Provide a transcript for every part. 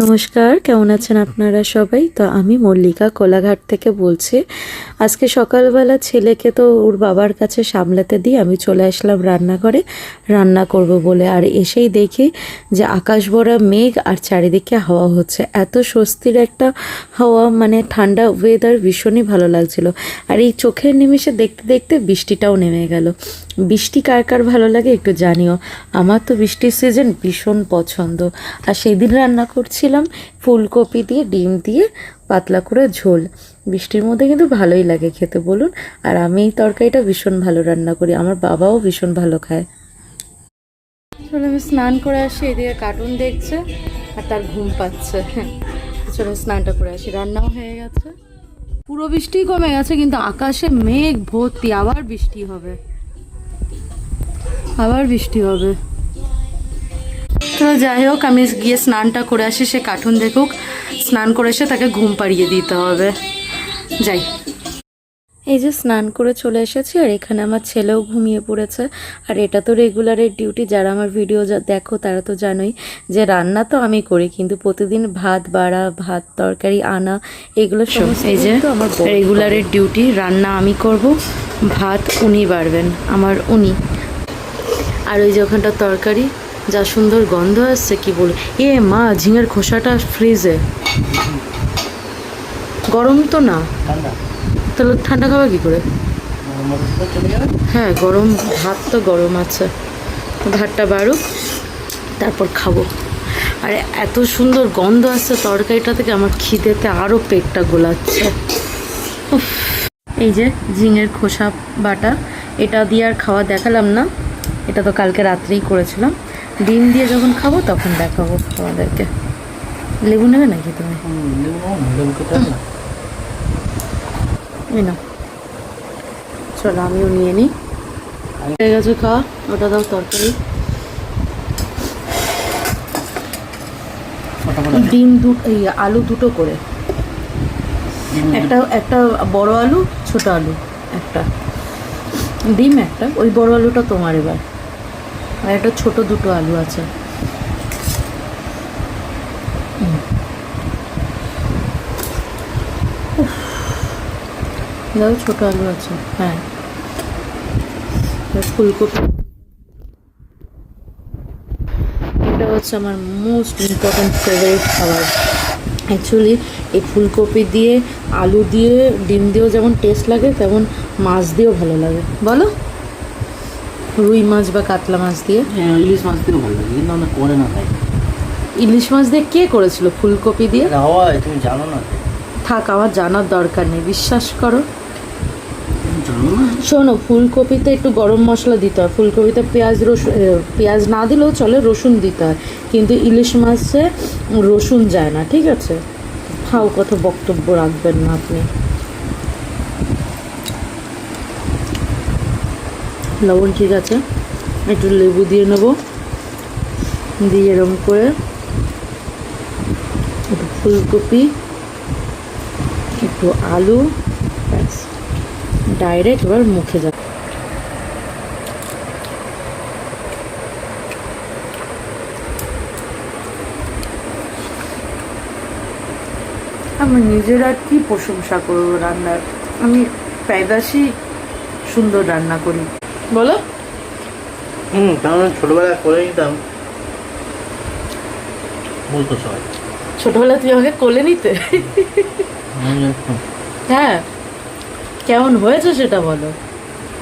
নমস্কার, কেমন আছেন আপনারা সবাই? তো আমি মল্লিকা কোলাঘাট থেকে বলছি। আজকে সকালবেলা ছেলেকে তো ওর বাবার কাছে সামলাতে দিয়ে আমি চলে আসলাম রান্নাঘরে রান্না করব বলে। আর এসেই দেখি যে আকাশ ভরা মেঘ আর চারিদিকে হাওয়া হচ্ছে। এত স্বস্তির একটা হাওয়া, মানে ঠান্ডা ওয়েদার, ভীষণই ভালো লাগছিল। আর এই চোখের নিমেষে দেখতে দেখতে বৃষ্টিটাও নেমে গেল। বৃষ্টি কার কার ভালো লাগে একটু জানিও। আমার তো বৃষ্টির সিজন ভীষণ পছন্দ। আর সেই দিন রান্না করছিলাম ফুলকপি দিয়ে ডিম দিয়ে পাতলা করে ঝোল। বৃষ্টির মধ্যে কিন্তু ভালোই লাগে খেতে বলুন। আর আমি এই তরকারিটা ভীষণ ভালো রান্না করি, আমার বাবাও ভীষণ ভালো খায়। চলো আমি স্নান করে আসি, এদিকে কার্টুন দেখছে আর তার ঘুম পাচ্ছে। চলো স্নানটা করে আসি, রান্নাও হয়ে গেছে। পুরো বৃষ্টি কমে গেছে কিন্তু আকাশে মেঘ ভর্তি, আবার বৃষ্টি হবে, আবার বৃষ্টি হবে। তো যাই হোক, আমি গিয়ে স্নানটা করে আসি, সে কার্টুন দেখুক। স্নান করে এসে তাকে ঘুম পাড়িয়ে দিতে হবে। যাই। এই যে স্নান করে চলে এসেছি, আর এখানে আমার ছেলেও ঘুমিয়ে পড়েছে। আর এটা তো রেগুলারের ডিউটি, যারা আমার ভিডিও দেখো তারা তো জানোই যে রান্না তো আমি করি, কিন্তু প্রতিদিন ভাত বাড়া, ভাত তরকারি আনা, এগুলো সমস্ত এই যে আমার রেগুলারের ডিউটি। রান্না আমি করব, ভাত উনি বাড়বেন, আমার উনি। আর ওই যে ওখানটা তরকারি, যা সুন্দর গন্ধ আসছে কি বল। এ মা, ঝিঙের খোসাটা ফ্রিজে, গরম তো না, তাহলে ঠান্ডা খাওয়া কি করে? হ্যাঁ গরম, ভাত তো গরম আছে, ভাতটা বাড়ুক তারপর খাবো। আর এত সুন্দর গন্ধ আসছে তরকারিটা থেকে, আমার খিদেতে আরও পেটটা গোলাচ্ছে। এই যে ঝিঙের খোসা বাটা, এটা দিয়ে আর খাওয়া দেখালাম না, এটা তো কালকে রাত্রেই করেছিলাম। ডিম দিয়ে যখন খাবো তখন দেখাবো তোমাদেরকে। লেবু নেবে নাকি তুমি? না, চলো আমিও নিয়ে নিই। হয়ে গেছে খাওয়া, ওটা দাও তরকারি। ডিম এই আলু দুটো করে, একটা বড় আলু, ছোট আলু একটা, ডিম একটা, ওই বড় আলুটা তোমার এবার, আর একটা ছোট দুটো আলু আছে। দাও, ছোট আলু আছে, হ্যাঁ। ফুলকপি, এটা হচ্ছে আমার মোস্ট ইম্পর্ট্যান্ট ফেভারিট খাবার। অ্যাকচুয়ালি এই ফুলকপি দিয়ে, আলু দিয়ে, ডিম দিয়েও যেমন টেস্ট লাগে, তেমন মাছ দিয়েও ভালো লাগে। বলো, রুই মাছ বা কাতলা মাছ দিয়ে। ইলিশ মাছ দিয়েও ভালো লাগে, কিন্তু আমরা করে না তাই। ইলিশ মাছ দিয়ে কে করেছিল ফুলকপি দিয়ে? হয়, তুমি জানো না? থাক, আমার জানার দরকার নেই, বিশ্বাস করো। জানো না? শোনো, ফুলকপিতে একটু গরম মশলা দিতে হয়, ফুলকপিতে পেঁয়াজ না দিলেও চলে, রসুন দিতে হয়, কিন্তু ইলিশ মাছে রসুন যায় না, ঠিক আছে? খাও, কত বক্তব্য রাখবেন না আপনি। লবণ ঠিক আছে, একটু লেবু দিয়ে নেব, দিয়ে এরকম করে একটু ফুলকপি, একটু আলু, ব্যাস, ডাইরেক্ট এবার মুখে যাবে। আমি নিজের আর কি প্রশংসা করবো রান্নার, আমি প্রায়দাসই সুন্দর রান্না করি। বলো। কারণ ছোটবেলায় করে নিতাম, বলতো সবাই। ছোটবেলা তুই আমাকে কোলে নিতে? হ্যাঁ, কেমন হয়েছে সেটা বলো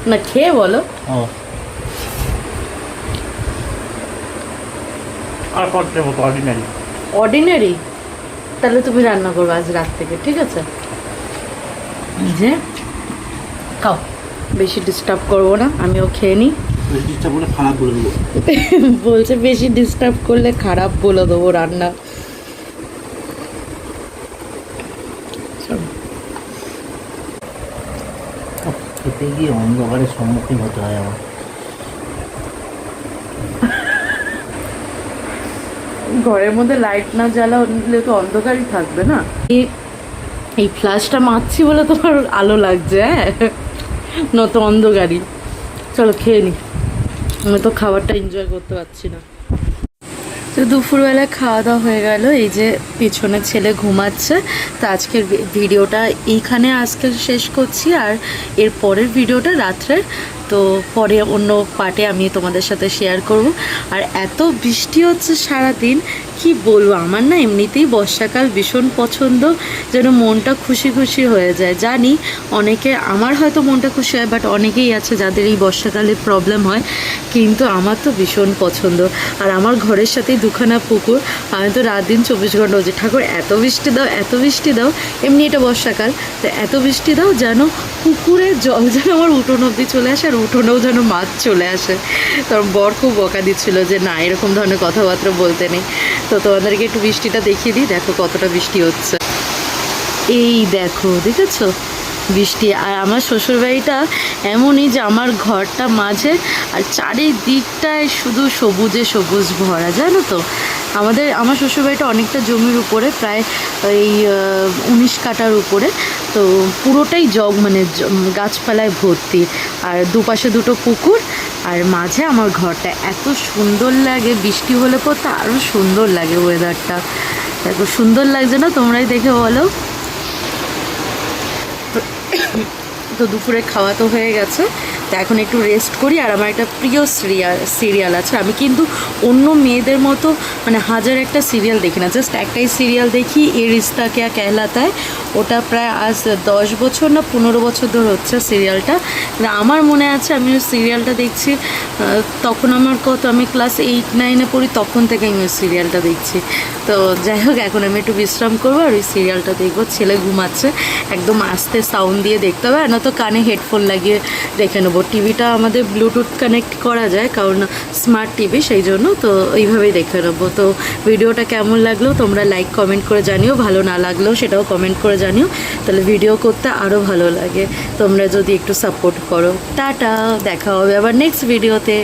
না, খেয়ে বলো। আর করতে মতো অর্ডিনারি। অর্ডিনারি? তাহলে তুমি রান্না করবে আজ রাত থেকে, ঠিক আছে? যে খাও, বেশি ডিস্টার্ব করবো না, আমিও খেয়ে নিই। বেশি ডিস্টার্ব করলে খারাপ বলে দেবো। বলছে বেশি ডিস্টার্ব করলে খারাপ বলে দেবো রান্না। খেতে গিয়ে অন্ধকারের সম্মুখীন হতে হয় আমার। ঘরের মধ্যে লাইট না জ্বালালে তো অন্ধকারই থাকবে না। এই ফ্ল্যাশটা মারছি বলে তোমার আলো লাগছে, হ্যাঁ, নত অন্ধকারই। চলো খেয়ে নি, আমি তো খাবারটা এনজয় করতে পারছি না। তো দুপুরবেলা খাওয়া দাওয়া হয়ে গেল, এই যে পিছনে ছেলে ঘুমাচ্ছে। তো আজকের ভিডিওটা এইখানে আজকে শেষ করছি, আর এর পরের ভিডিওটা রাত্রের, তো পরে অন্য পার্টে আমি তোমাদের সাথে শেয়ার করব। আর এত বৃষ্টি হচ্ছে সারাদিন, কি বলবো, আমার না এমনিতেই বর্ষাকাল ভীষণ পছন্দ, যেন মনটা খুশি খুশি হয়ে যায়। জানি অনেকে, আমার হয়তো মনটা খুশি হয়, বাট অনেকেই আছে যাদের এই বর্ষাকালে প্রবলেম হয়, কিন্তু আমার তো ভীষণ পছন্দ। আর আমার ঘরের সাথেই দুখানা পুকুর, আমি তো রাত দিন 24 ঘন্টা বলছি, ঠাকুর এত বৃষ্টি দাও, এত বৃষ্টি দাও। এমনি এটা বর্ষাকাল, তো এত বৃষ্টি দাও যেন পুকুরে জল যেন আমার উঠোন অবধি চলে আসে, আর উঠোনেও যেন মাছ চলে আসে। তোর বর খুব বকা দিচ্ছিল যে না, এরকম ধরনের কথাবার্তা বলতে নেই। তো তোমাদেরকে একটু বৃষ্টিটা দেখিয়ে দিই, দেখো কতটা বৃষ্টি হচ্ছে। এই দেখো, দেখেছো বৃষ্টি। আর আমার শ্বশুরবাড়িটা এমনই যে আমার ঘরটা মাঝে, আর চারিদিকটায় শুধু সবুজে সবুজ ভরা, জানো তো। আমার শ্বশুরবাড়িটা অনেকটা জমির উপরে, প্রায় এই 19 কাঠার উপরে। তো পুরোটাই মানে গাছপালায় ভর্তি, আর দুপাশে দুটো পুকুর, আর মাঝে আমার ঘরটা। এত সুন্দর লাগে, বৃষ্টি হলে পড়তে আরও সুন্দর লাগে ওয়েদারটা। দেখো সুন্দর লাগছে না, তোমরাই দেখে বলো। তো দুপুরে খাওয়া তো হয়ে গেছে, তো এখন একটু রেস্ট করি। আর আমার একটা প্রিয় সিরিয়াল আছে, আমি কিন্তু অন্য মেয়েদের মতো মানে হাজার একটা সিরিয়াল দেখি না, জাস্ট একটাই সিরিয়াল দেখি, এ রিস্তা ক্যা কেহলাতা হ্যায়। ওটা প্রায় আজ 10 বছর না 15 বছর ধরে হচ্ছে সিরিয়ালটা। আমার মনে আছে আমি ওই সিরিয়ালটা দেখছি, তখন আমার আমি ক্লাস 8-9-এ পড়ি, তখন থেকে আমি ওই সিরিয়ালটা দেখছি। তো যাই হোক, এখন আমি একটু বিশ্রাম করবো আর ওই সিরিয়ালটা দেখবো। ছেলে ঘুমাচ্ছে, একদম আস্তে সাউন্ড দিয়ে দেখতে হবে, আর না তো কানে হেডফোন লাগিয়ে দেখে নেবো। টিভিটা আমাদের ব্লুটুথ কানেক্ট করা যায়, কারণ স্মার্ট টিভি, সেই জন্য তো এইভাবেই দেখে নেবো। তো ভিডিওটা কেমন লাগলো তোমরা লাইক কমেন্ট করে জানিও, ভালো না লাগলেও সেটাও কমেন্ট করে জানিও, তাহলে ভিডিও করতে আরও ভালো লাগে তোমরা যদি একটু সাপোর্ট করো। টাটা, দেখা হবে আবার নেক্সট ভিডিওতে।